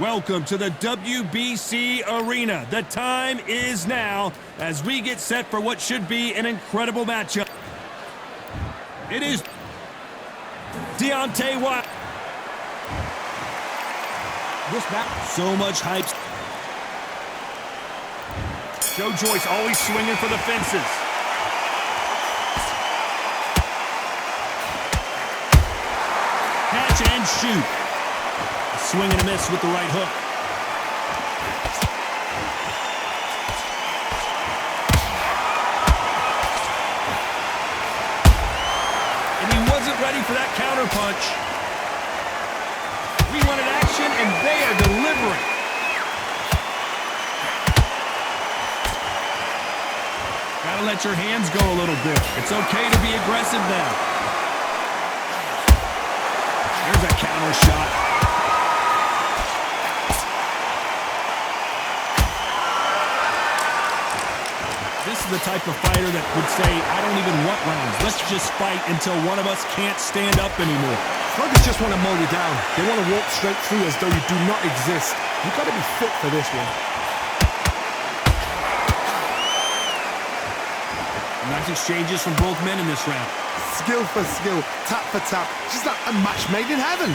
Welcome to the WBC Arena. The time is now as we get set for what should be an incredible matchup. It is Deontay Wilder. So much hype. Joyce always swinging for the fences. Catch and shoot. Swing and a miss with the right hook. And he wasn't ready for that counter punch. We wanted action, and they are delivering. Gotta let your hands go a little bit. It's okay to be aggressive now. There's a counter shot. This is the type of fighter that would say, I don't even want rounds. Let's just fight until one of us can't stand up anymore. Sluggers just want to mow you down. They want to walk straight through as though you do not exist. You've got to be fit for this one. Nice exchanges from both men in this round. Skill for skill, tap for tap. Just like a match made in heaven.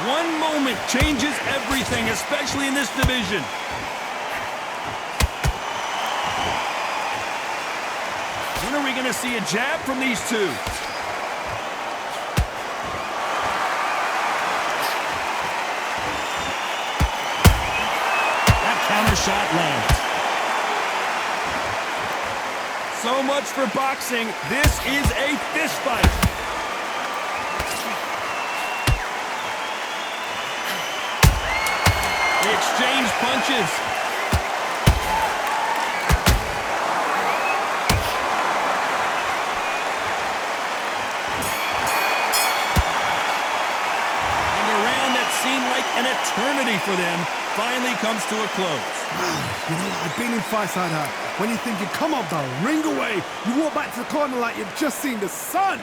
One moment changes everything, especially in this division. When are we going to see a jab from these two? That counter shot lands. So much for boxing. This is a fist fight. Exchange punches. And a round that seemed like an eternity for them finally comes to a close. You know, I've been in fights like that. When you're thinking, come on, though, ring away. You walk back to the corner like you've just seen the sun.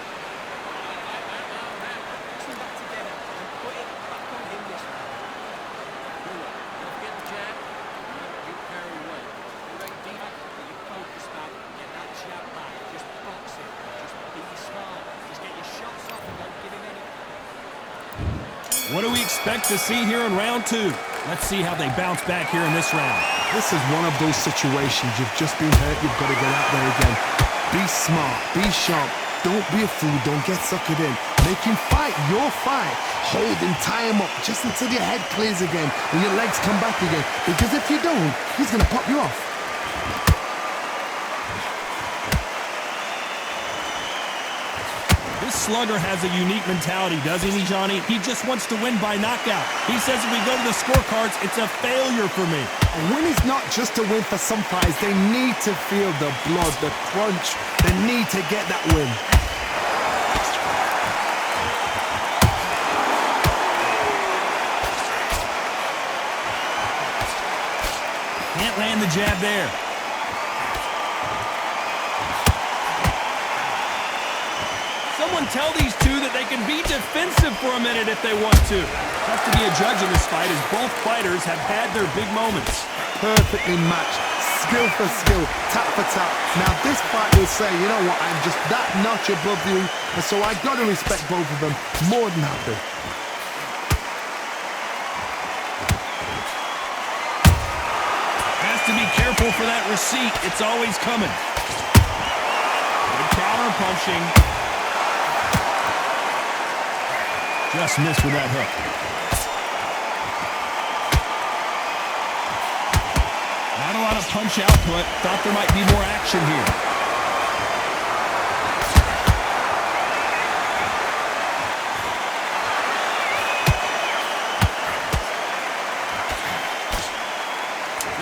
What do we expect to see here in round two? Let's see how they bounce back here in this round. This is one of those situations. You've just been hurt. You've got to get out there again. Be smart. Be sharp. Don't be a fool. Don't get suckered in. Make him fight your fight. Hold him, tie him up just until your head clears again and your legs come back again. Because if you don't, he's going to pop you off. This slugger has a unique mentality, doesn't he, Johnny? He just wants to win by knockout. He says if we go to the scorecards, it's a failure for me. A win is not just a win for some fighters. They need to feel the blood, the crunch. They need to get that win. Can't land the jab there. Someone tell these two that they can be defensive for a minute if they want to. Tough to be a judge in this fight as both fighters have had their big moments. Perfectly matched. Skill for skill, tap for tap. Now this fight will say, you know what, I'm just that notch above you, and so I got to respect both of them more than happy. Has to be careful for that receipt. It's always coming. Good counter punching. Just missed with that hook. Not a lot of punch output. Thought there might be more action here.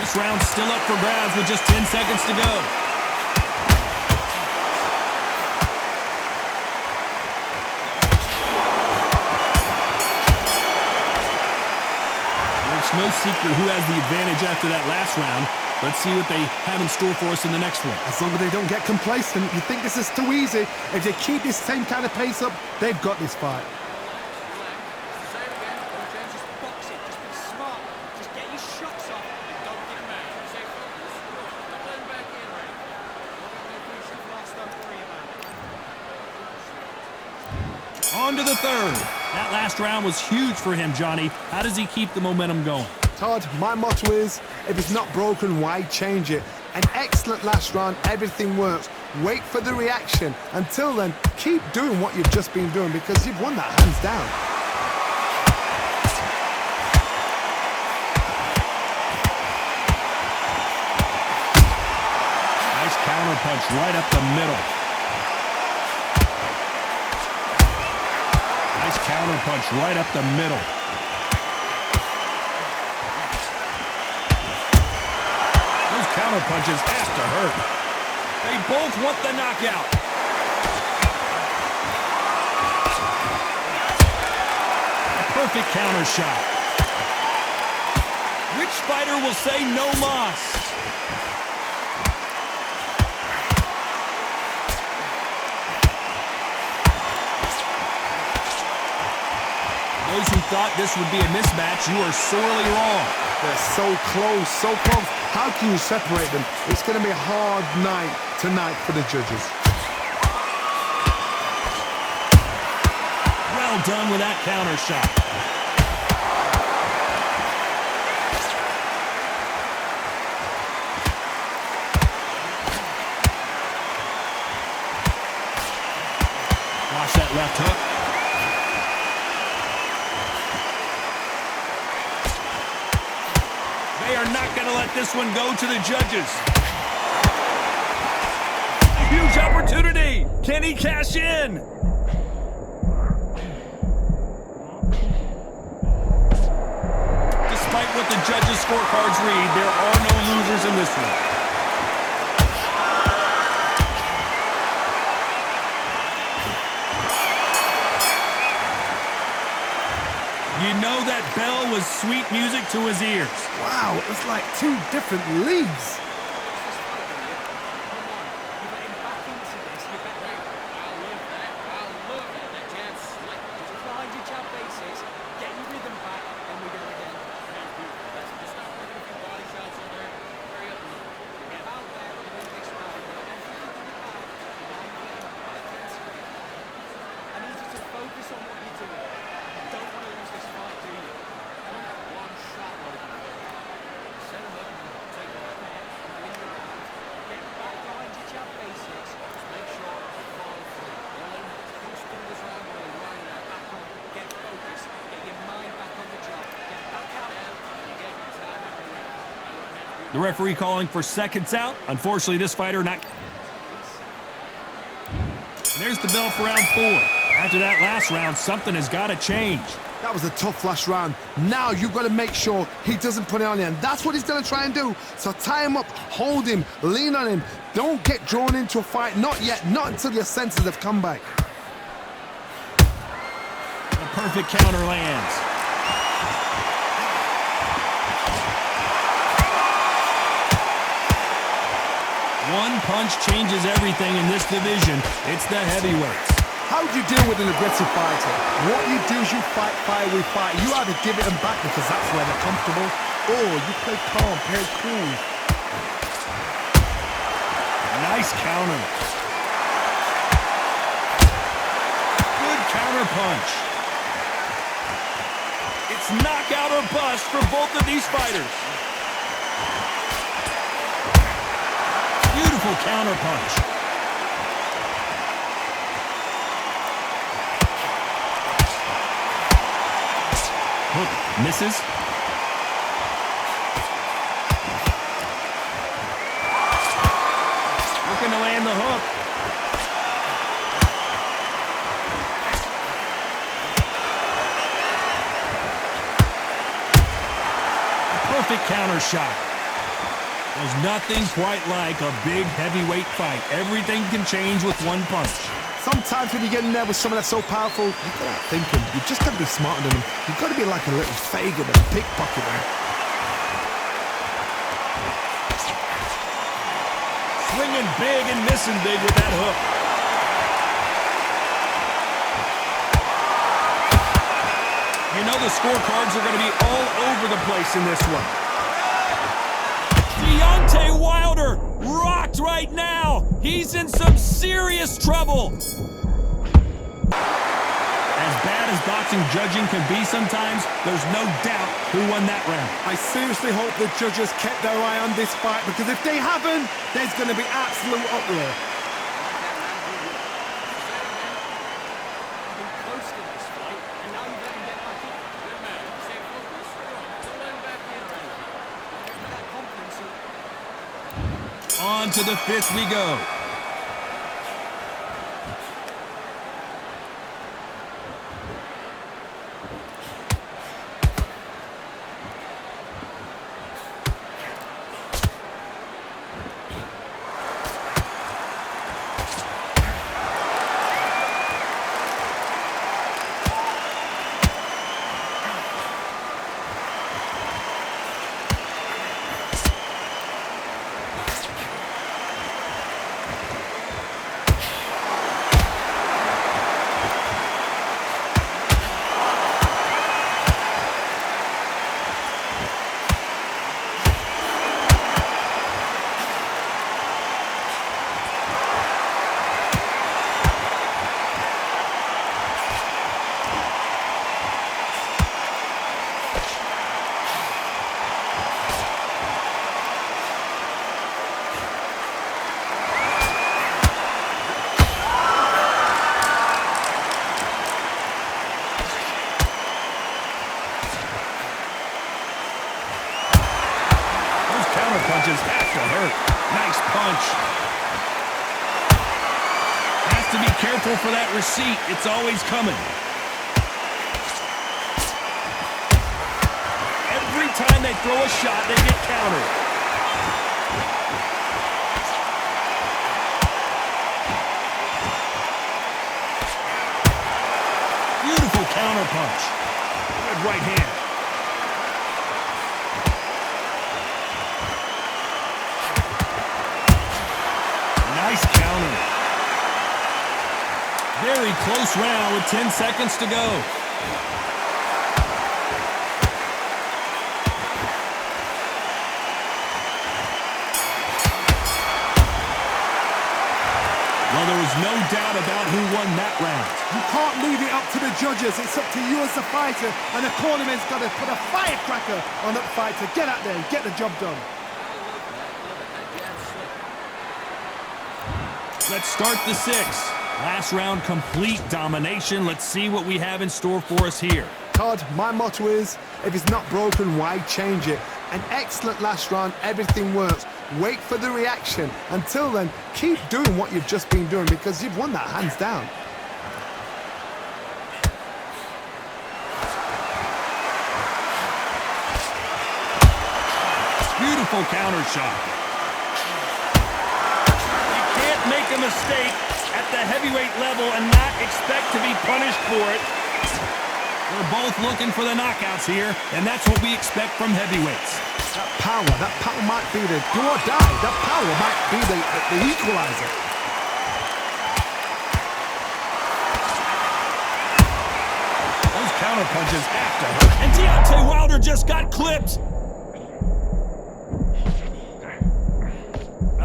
This round's still up for grabs with just 10 seconds to go. It's no secret who has the advantage after that last round. Let's see what they have in store for us in the next one. As long as they don't get complacent, you think this is too easy. If they keep this same kind of pace up, they've got this fight. On to the third. That last round was huge for him, Johnny. How does he keep the momentum going? Todd, my motto is, if it's not broken, why change it? An excellent last round, everything works. Wait for the reaction. Until then, keep doing what you've just been doing because you've won that hands down. Nice counter punch right up the middle. Nice counter punch right up the middle. Those counter punches have to hurt. They both want the knockout. A perfect counter shot. Which fighter will say no mas? Those who thought this would be a mismatch, you are sorely wrong. They're so close, so close. How can you separate them? It's going to be a hard night tonight for the judges. Well done with that counter shot. Watch that left hook. They are not going to let this one go to the judges. A huge opportunity. Can he cash in? Despite what the judges' scorecards read, there are no losers in this one. You know that bell was sweet music to his ears. Wow, it was like two different leagues. The referee calling for seconds out. Unfortunately, this fighter not... There's the bell for round 4. After that last round, something has got to change. That was a tough last round. Now you've got to make sure he doesn't put it on you. And that's what he's going to try and do. So tie him up, hold him, lean on him. Don't get drawn into a fight. Not yet. Not until your senses have come back. A perfect counter lands. One punch changes everything in this division. It's the heavyweights. How do you deal with an aggressive fighter? What you do is you fight fire with fire. You either give it them back because that's where they're comfortable, or you play calm, play cool. Nice counter. Good counter punch. It's knockout or bust for both of these fighters. Beautiful counter punch. Hook misses. Looking to land the hook. A perfect counter shot. There's nothing quite like a big heavyweight fight. Everything can change with one punch. Sometimes when you get in there with someone that's so powerful, you've got to thinking. You've just got to be smarter than them. You've got to be like a little Fagin, a pickpocketer. Swinging big and missing big with that hook. You know the scorecards are going to be all over the place in this one. Deontay Wilder rocked right now. He's in some serious trouble. As bad as boxing judging can be sometimes, there's no doubt who won that round. I seriously hope the judges kept their eye on this fight, because if they haven't, there's going to be absolute uproar. On to the fifth we go. Punches have to hurt. Nice punch. Has to be careful for that receipt. It's always coming. Every time they throw a shot, they get countered. Beautiful counter punch. Good right hand. Nice counter. Very close round with 10 seconds to go. Well, there was no doubt about who won that round. You can't leave it up to the judges. It's up to you as the fighter, and the cornerman's got to put a firecracker on that fighter. Get out there and get the job done. Let's start the sixth. Last round, complete domination. Let's see what we have in store for us here. Todd, my motto is, if it's not broken, why change it? An excellent last round, everything works. Wait for the reaction. Until then, keep doing what you've just been doing, because you've won that hands down. Beautiful counter shot. Make a mistake at the heavyweight level and not expect to be punished for it. We're both looking for the knockouts here, and that's what we expect from heavyweights. That power might be the do or die. That power might be the equalizer. Those counter punches after her. And Deontay Wilder just got clipped.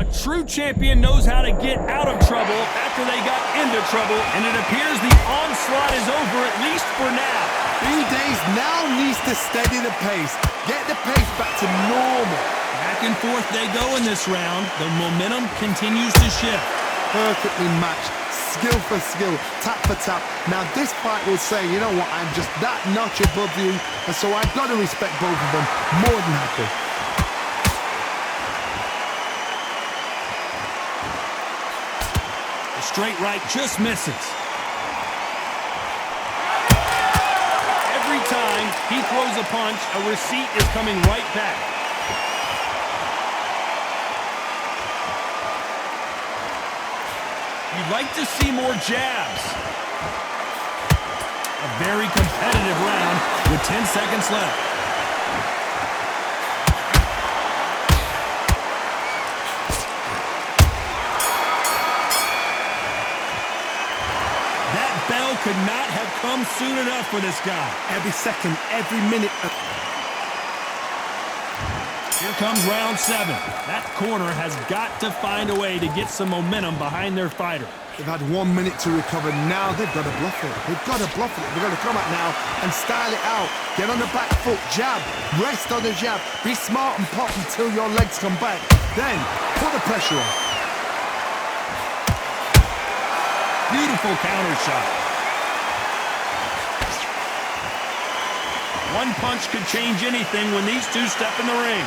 A true champion knows how to get out of trouble after they got into trouble, and it appears the onslaught is over, at least for now. B-Days now needs to steady the pace. Get the pace back to normal. Back and forth they go in this round. The momentum continues to shift. Perfectly matched. Skill for skill, tap for tap. Now this fight will say, you know what, I'm just that notch above you, and so I've got to respect both of them. More than happy. Straight right just misses. Every time he throws a punch, a receipt is coming right back. You'd like to see more jabs. A very competitive round with 10 seconds left. That bell could not have come soon enough for this guy. Every second, every minute. Here comes round 7. That corner has got to find a way to get some momentum behind their fighter. They've had 1 minute to recover. Now they've got to bluff it. They've got to bluff it. They've got to come out now and style it out. Get on the back foot, jab, rest on the jab. Be smart and pop until your legs come back. Then put the pressure on. Beautiful counter shot. One punch could change anything when these two step in the ring.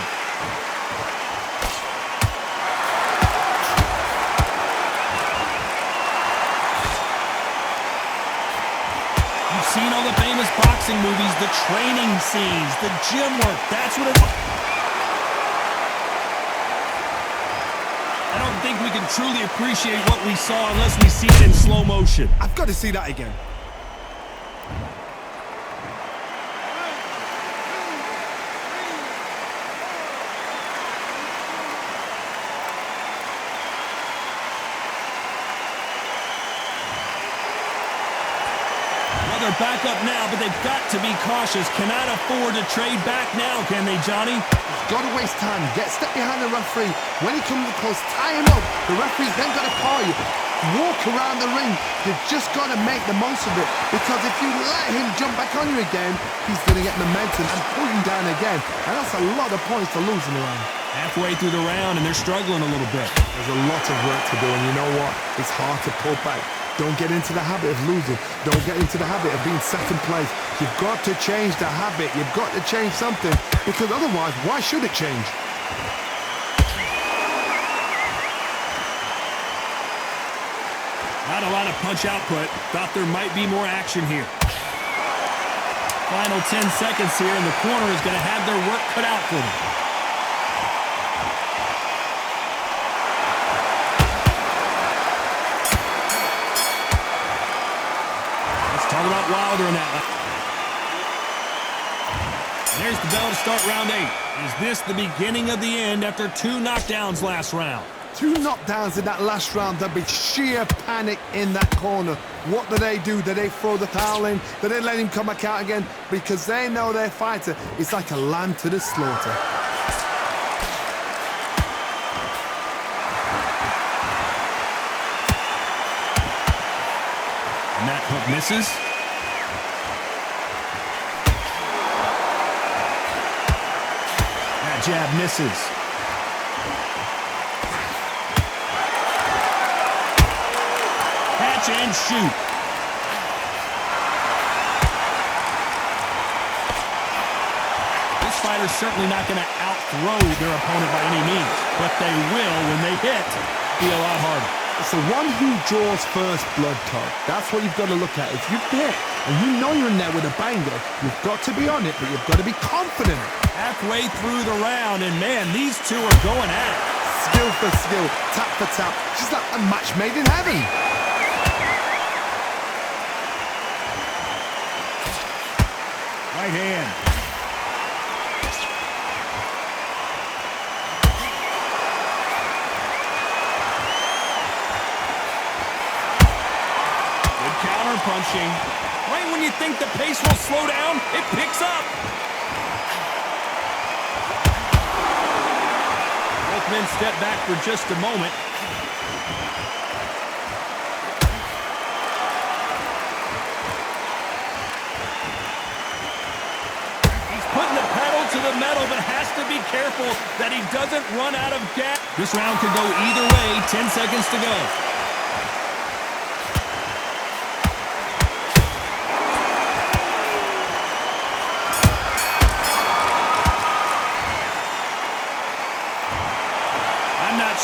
You've seen all the famous boxing movies, the training scenes, the gym work. That's what it's... I don't think we can truly appreciate what we saw unless we see it in slow motion. I've got to see that again. They're back up now, but they've got to be cautious. Cannot afford to trade back now, can they, Johnny? Got to waste time. Get step behind the referee. When he comes close, tie him up. The referee's then got to call you. Walk around the ring. You've just got to make the most of it. Because if you let him jump back on you again, he's going to get momentum and pull you down again. And that's a lot of points for losing around. Halfway through the round, and they're struggling a little bit. There's a lot of work to do, and you know what? It's hard to pull back. Don't get into the habit of losing. Don't get into the habit of being second place. You've got to change the habit. You've got to change something. Because otherwise, why should it change? Not a lot of punch output. Thought there might be more action here. Final 10 seconds here, and the corner is going to have their work cut out for them. Talk about Wilder in that. There's the bell to start round 8. Is this the beginning of the end after 2 knockdowns last round? 2 knockdowns in that last round. There'll be sheer panic in that corner. What do? Do they throw the towel in? Do they let him come back out again? Because they know their fighter is like a lamb to the slaughter. And that hook misses. That jab misses. Catch and shoot. This fighter's certainly not going to out-throw their opponent by any means, but they will, when they hit, be a lot harder. It's the one who draws first blood, Todd. That's what you've got to look at. If you've hit and you know you're in there with a banger, you've got to be on it, but you've got to be confident. Halfway through the round, and man, these two are going at it. Skill for skill, tap for tap. Just like a match made in heaven. Right hand. Punching. Right when you think the pace will slow down, it picks up. Both men step back for just a moment. He's putting the pedal to the metal, but has to be careful that he doesn't run out of gas. This round could go either way. 10 seconds to go.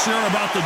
Sure about the